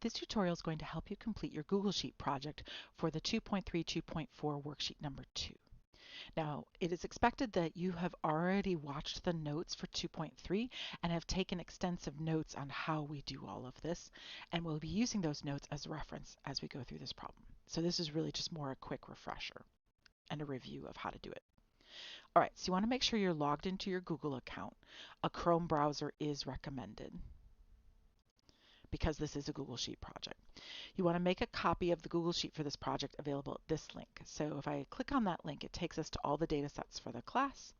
This tutorial is going to help you complete your Google Sheet project for the 2.3 2.4 worksheet number 2. Now, it is expected that you have already watched the notes for 2.3 and have taken extensive notes on how we do all of this, and we'll be using those notes as reference as we go through this problem. So this is really just more a quick refresher and a review of how to do it. All right, so you want to make sure you're logged into your Google account. A Chrome browser is recommended because this is a Google Sheet project. You want to make a copy of the Google Sheet for this project available at this link. So if I click on that link, it takes us to all the data sets for the class.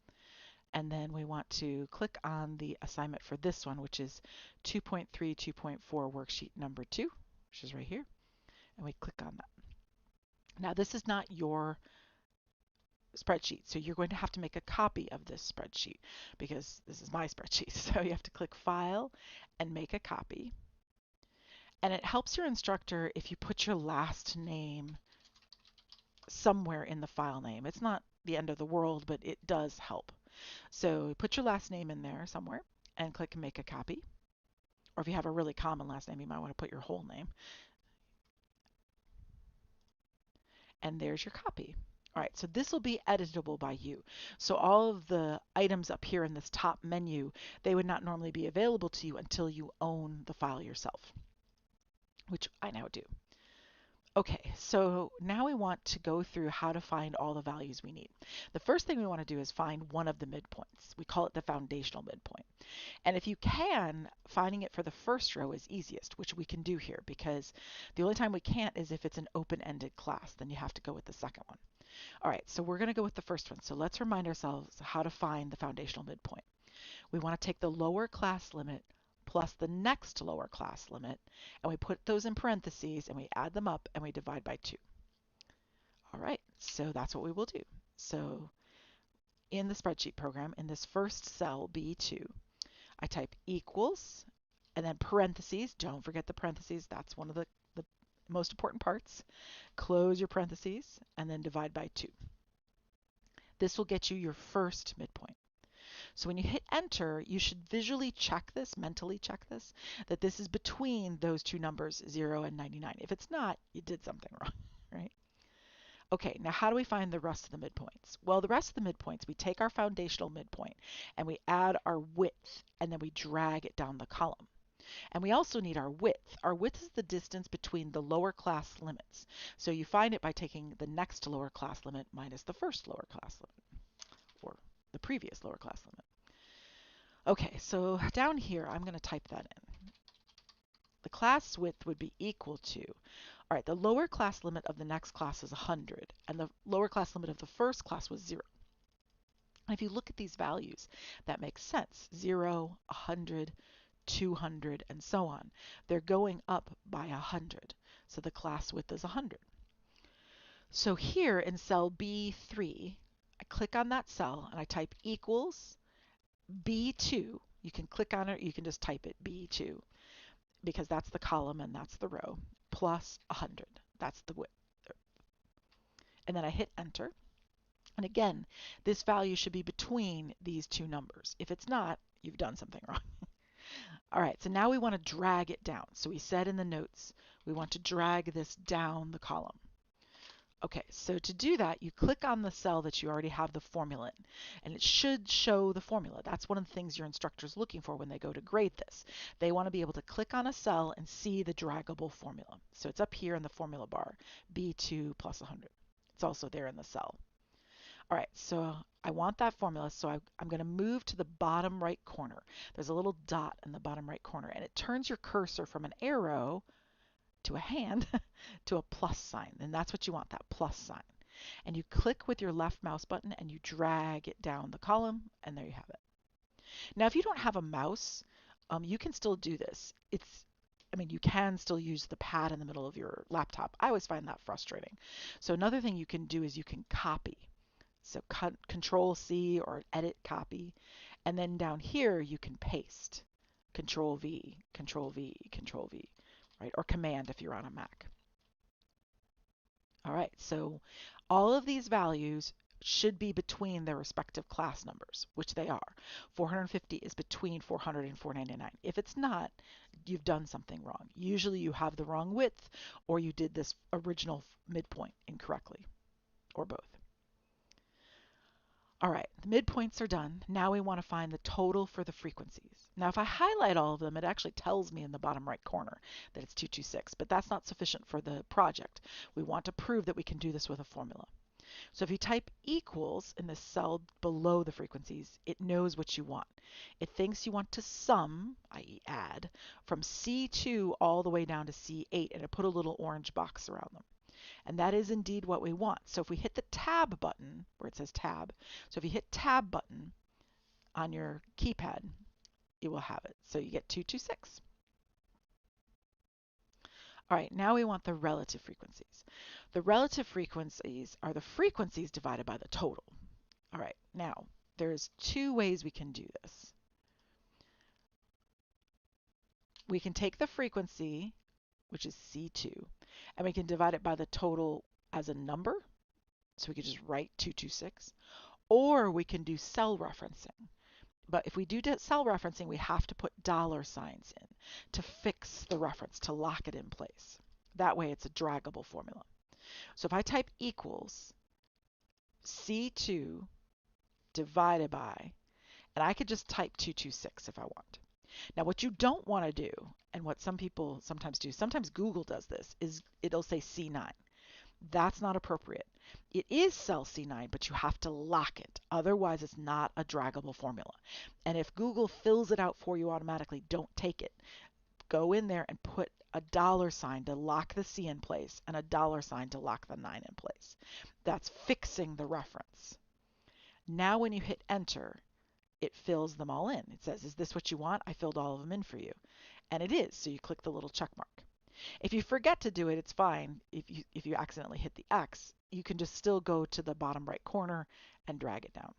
And then we want to click on the assignment for this one, which is 2.3 2.4 worksheet number 2, which is right here. And we click on that. Now this is not your spreadsheet, so you're going to have to make a copy of this spreadsheet because this is my spreadsheet. So you have to click File and Make a Copy. And it helps your instructor if you put your last name somewhere in the file name. It's not the end of the world, but it does help. So put your last name in there somewhere and click Make a Copy. Or if you have a really common last name, you might want to put your whole name. And there's your copy. All right, so this will be editable by you. So all of the items up here in this top menu, they would not normally be available to you until you own the file yourself, which I now do. Okay, so now we want to go through how to find all the values we need. The first thing we want to do is find one of the midpoints. We call it the foundational midpoint. And if you can, finding it for the first row is easiest, which we can do here because the only time we can't is if it's an open-ended class, then you have to go with the second one. All right, so we're going to go with the first one. So let's remind ourselves how to find the foundational midpoint. We want to take the lower class limit plus the next lower class limit, and we put those in parentheses and we add them up and we divide by 2. All right, so that's what we will do. So in the spreadsheet program, in this first cell, B2, I type equals and then parentheses. Don't forget the parentheses. That's one of the most important parts. Close your parentheses and then divide by 2. This will get you your first midpoint. So when you hit enter, you should visually check this, mentally check this, that this is between those two numbers, 0 and 99. If it's not, you did something wrong, right? Okay, now how do we find the rest of the midpoints? Well, the rest of the midpoints, we take our foundational midpoint and we add our width and then we drag it down the column. And we also need our width. Our width is the distance between the lower class limits. So you find it by taking the next lower class limit minus the first lower class limit, or the previous lower class limit. Okay, so down here, I'm going to type that in. The class width would be equal to, all right, the lower class limit of the next class is 100, and the lower class limit of the first class was 0. And if you look at these values, that makes sense. 0, 100, 200, and so on. They're going up by 100, so the class width is 100. So here in cell B3, I click on that cell and I type equals B2. You can click on it, or you can just type it B2 because that's the column and that's the row, plus 100. That's the width. And then I hit enter. And again, this value should be between these two numbers. If it's not, you've done something wrong. All right, so now we want to drag it down. So we said in the notes, we want to drag this down the column. Okay, so to do that, you click on the cell that you already have the formula in, and it should show the formula. That's one of the things your instructor is looking for when they go to grade this. They want to be able to click on a cell and see the draggable formula. So it's up here in the formula bar, B2 plus 100. It's also there in the cell. All right, so I want that formula, so I'm going to move to the bottom right corner. There's a little dot in the bottom right corner, and it turns your cursor from an arrow to a hand to a plus sign, and that's what you want, that plus sign. And you click with your left mouse button and you drag it down the column, and there you have it. Now, if you don't have a mouse, you can still do this. You can still use the pad in the middle of your laptop. I always find that frustrating. So another thing you can do is you can copy. So Control C or Edit Copy, and then down here you can paste. Control V, Control V, Control V. Right, or Command if you're on a Mac. All right, so all of these values should be between their respective class numbers, which they are. 450 is between 400 and 499. If it's not, you've done something wrong. Usually you have the wrong width, or you did this original midpoint incorrectly, or both. All right, the midpoints are done. Now we want to find the total for the frequencies. Now if I highlight all of them, it actually tells me in the bottom right corner that it's 226, but that's not sufficient for the project. We want to prove that we can do this with a formula. So if you type equals in the cell below the frequencies, it knows what you want. It thinks you want to sum, i.e. add, from C2 all the way down to C8, and it put a little orange box around them. And that is indeed what we want. So if we hit the tab button, where it says tab, so if you hit tab button on your keypad, you will have it. So you get 226. All right, now we want the relative frequencies. The relative frequencies are the frequencies divided by the total. All right, now there's two ways we can do this. We can take the frequency, which is C2, and we can divide it by the total as a number. So we could just write 226, or we can do cell referencing. But if we do cell referencing, we have to put dollar signs in to fix the reference, to lock it in place. That way it's a draggable formula. So if I type equals C2 divided by, and I could just type 226 if I want. Now what you don't want to do, and what some people sometimes do, sometimes Google does this, is it'll say C9. That's not appropriate. It is cell C9, but you have to lock it. Otherwise, it's not a draggable formula. And if Google fills it out for you automatically, don't take it. Go in there and put a dollar sign to lock the C in place and a dollar sign to lock the 9 in place. That's fixing the reference. Now when you hit enter, it fills them all in. It says, is this what you want? I filled all of them in for you. And it is, so you click the little check mark. If you forget to do it, it's fine. If you accidentally hit the X, you can just still go to the bottom right corner and drag it down.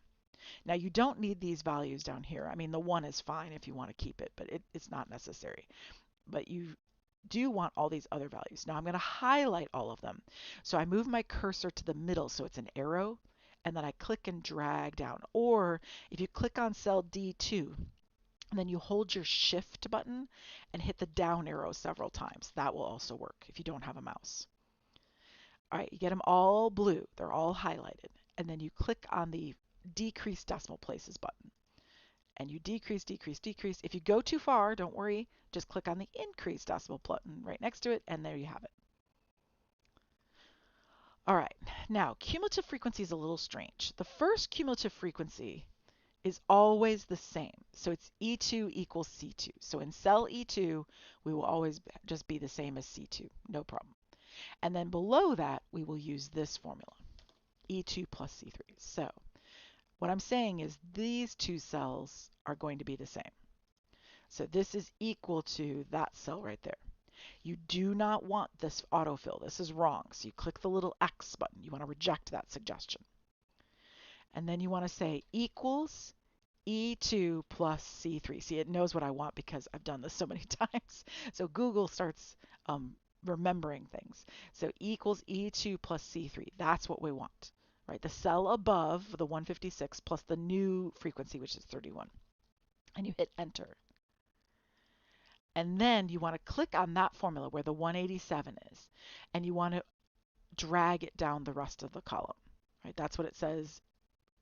Now you don't need these values down here. I mean, the 1 is fine if you want to keep it, but it's not necessary. But you do want all these other values. Now I'm going to highlight all of them. So I move my cursor to the middle so it's an arrow, and then I click and drag down. Or if you click on cell D2, and then you hold your shift button and hit the down arrow several times. That will also work if you don't have a mouse. All right, you get them all blue. They're all highlighted. And then you click on the decrease decimal places button. And you decrease, decrease, decrease. If you go too far, don't worry. Just click on the increase decimal button right next to it, and there you have it. All right, now cumulative frequency is a little strange. The first cumulative frequency is always the same. So it's E2 equals C2. So in cell E2, we will always just be the same as C2, no problem. And then below that, we will use this formula, E2 plus C3. So what I'm saying is these two cells are going to be the same. So this is equal to that cell right there. You do not want this autofill. This is wrong. So you click the little X button. You want to reject that suggestion. And then you want to say equals E2 plus C3. See, it knows what I want because I've done this so many times. So Google starts remembering things. So equals E2 plus C3. That's what we want, right? The cell above the 156 plus the new frequency, which is 31. And you hit enter. And then you want to click on that formula where the 187 is, and you want to drag it down the rest of the column, right? That's what it says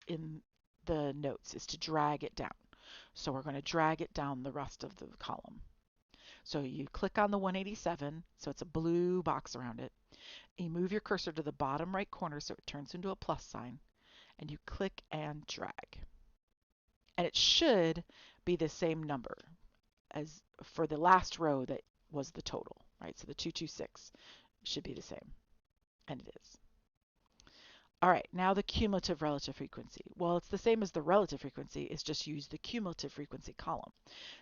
in the notes, is to drag it down. So we're going to drag it down the rest of the column. So you click on the 187, so it's a blue box around it. And you move your cursor to the bottom right corner so it turns into a plus sign, and you click and drag. And it should be the same number as for the last row that was the total, right? So the 226 should be the same, and it is. All right, now the cumulative relative frequency. Well, it's the same as the relative frequency, it's just use the cumulative frequency column.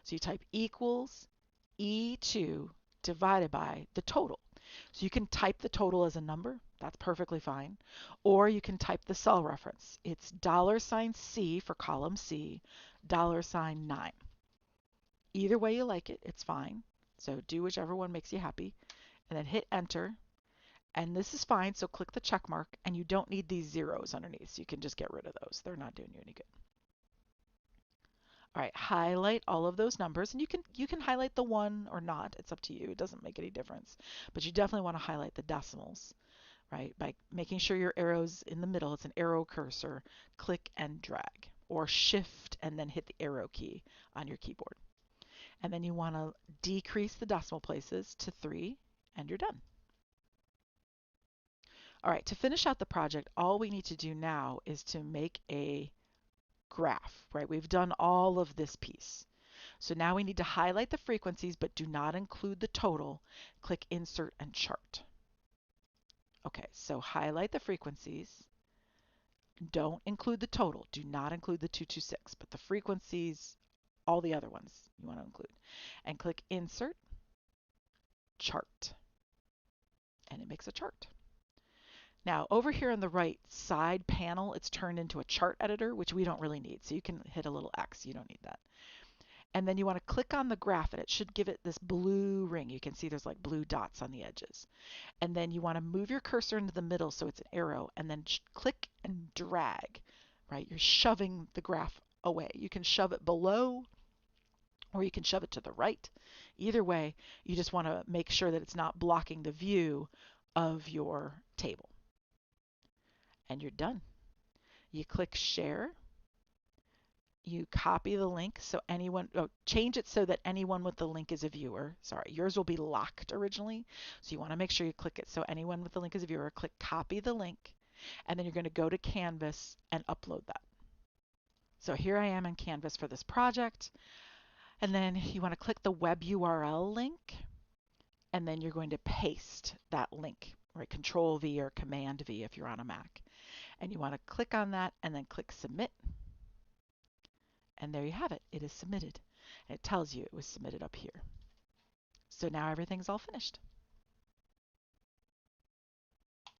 So you type equals E2 divided by the total. So you can type the total as a number, that's perfectly fine, or you can type the cell reference. It's $C for column C, $9. Either way you like it, it's fine. So do whichever one makes you happy, and then hit enter. And this is fine, so click the check mark, and you don't need these zeros underneath, so you can just get rid of those. They're not doing you any good. All right, highlight all of those numbers, and you can highlight the one or not. It's up to you. It doesn't make any difference. But you definitely want to highlight the decimals, right? By making sure your arrow's in the middle. It's an arrow cursor. Click and drag, or shift and then hit the arrow key on your keyboard. And then you want to decrease the decimal places to 3, and you're done. All right, to finish out the project, all we need to do now is to make a graph, right? We've done all of this piece. So now we need to highlight the frequencies, but do not include the total. Click Insert and Chart. Okay, so highlight the frequencies. Don't include the total. Do not include the 226, but the frequencies, all the other ones you want to include. And click Insert, Chart. And it makes a chart. Now, over here on the right side panel, it's turned into a chart editor, which we don't really need. So you can hit a little X. You don't need that. And then you want to click on the graph, and it should give it this blue ring. You can see there's like blue dots on the edges. And then you want to move your cursor into the middle so it's an arrow, and then click and drag, right? You're shoving the graph away. You can shove it below, or you can shove it to the right. Either way, you just want to make sure that it's not blocking the view of your table. And you're done. You click Share. You copy the link so change it so that anyone with the link is a viewer. Sorry, yours will be locked originally. So you want to make sure you click it so anyone with the link is a viewer. Click copy the link, and then you're going to go to Canvas and upload that. So here I am in Canvas for this project. And then you want to click the web URL link, and then you're going to paste that link, right? Control V or Command V if you're on a Mac. And you want to click on that and then click Submit. And there you have it. It is submitted. And it tells you it was submitted up here. So now everything's all finished.